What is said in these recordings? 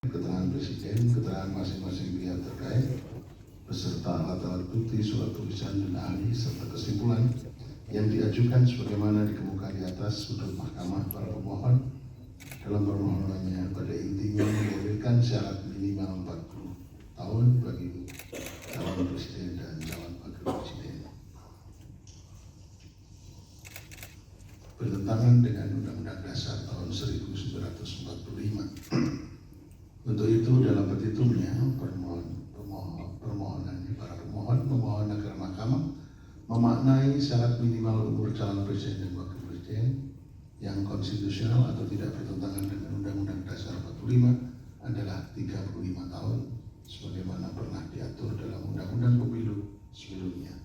keterangan Presiden, keterangan masing-masing pihak terkait, beserta alat-alat bukti, surat tulisan dan ahli, serta kesimpulan yang diajukan sebagaimana dikemukakan di atas menurut Mahkamah para pemohon dalam permohonannya pada intinya mendalilkan syarat minimal 40 tahun bagi calon presiden dan calon wakil presiden, bertentangan dengan Undang-Undang Dasar tahun 1945. Untuk itu dalam petitumnya permohonannya para pemohon memohon agar Mahkamah memaknai syarat minimal umur calon presiden dan wakil presiden yang konstitusional atau tidak bertentangan dengan Undang-Undang Dasar 45 adalah 35 tahun sebagaimana pernah diatur dalam Undang-Undang Pemilu sebelumnya.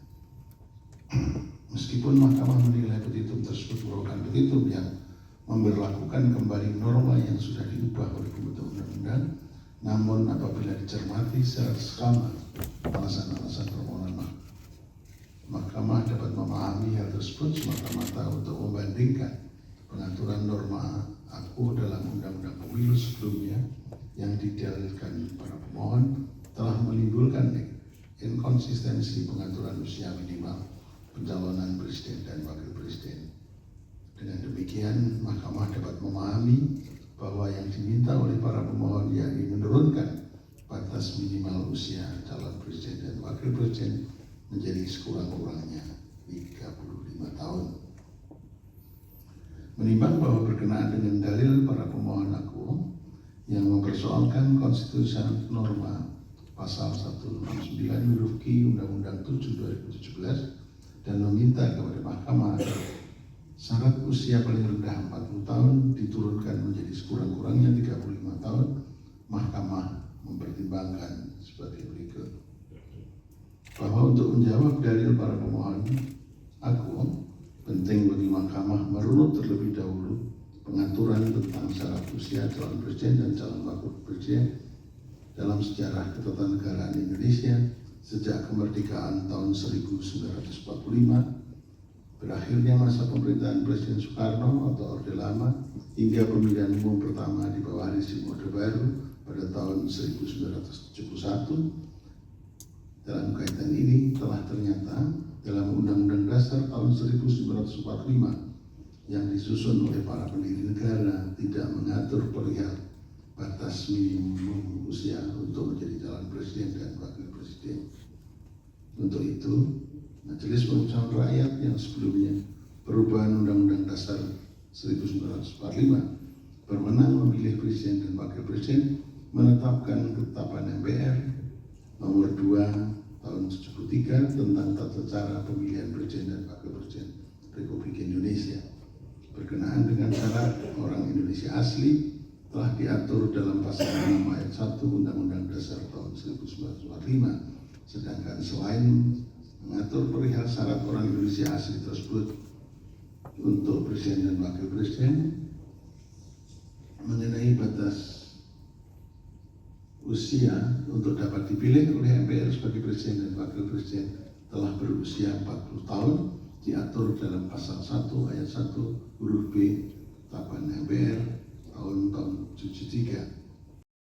Meskipun Mahkamah menilai petitum tersebut merupakan petitum yang memberlakukan kembali norma yang sudah diubah oleh pembentuk undang-undang, namun apabila dicermati secara seksama alasan-alasan permohonan Mahkamah dapat memahami hal tersebut semata-mata untuk membandingkan pengaturan norma aku dalam Undang-Undang Pemilu sebelumnya yang didalilkan para pemohon telah menimbulkan inkonsistensi pengaturan usia minimal pencalonan presiden dan wakil presiden. Dengan demikian, Mahkamah dapat memahami bahwa yang diminta oleh para pemohon yakni menurunkan batas minimal usia calon presiden dan wakil presiden menjadi sekurang-kurangnya 35 tahun. Menimbang bahwa berkenaan dengan dalil para pemohon aku yang mempersoalkan konstitusional norma pasal 169 huruf Q Undang-Undang 7 2017 dan meminta kepada Mahkamah agar syarat usia paling rendah 40 tahun diturunkan menjadi sekurang-kurangnya 35 tahun, Mahkamah mempertimbangkan sebagai berikut. Bahwa untuk menjawab dalil para pemohon aku, penting bagi Mahkamah merunut terlebih dahulu pengaturan tentang syarat usia calon presiden dan calon wakil presiden dalam sejarah ketatanegaraan Indonesia sejak kemerdekaan tahun 1945, berakhirnya masa pemerintahan Presiden Soekarno atau Orde Lama hingga pemilihan umum pertama di bawah rezim Orde Baru pada tahun 1971. Dalam kaitan ini telah ternyata dalam Undang-Undang Dasar tahun 1945 yang disusun oleh para pendiri negara tidak mengatur perihal batas minimum usia untuk menjadi calon presiden dan wakil presiden. Untuk itu, Majelis Permusyawaratan Rakyat yang sebelumnya perubahan Undang-Undang Dasar 1945 berwenang memilih presiden dan wakil presiden menetapkan Ketetapan MPR nomor 2 tahun 73 tentang tata cara pemilihan presiden dan wakil presiden Republik Indonesia. Berkenaan dengan syarat orang Indonesia asli telah diatur dalam pasal 6 ayat 1 Undang-Undang Dasar tahun 1945, sedangkan selain mengatur perihal syarat orang Indonesia asli tersebut untuk presiden dan wakil presiden mengenai batas usia untuk dapat dipilih oleh MPR sebagai presiden dan wakil presiden telah berusia 40 tahun diatur dalam pasal 1 ayat 1 huruf B Ketetapan MPR tahun 73.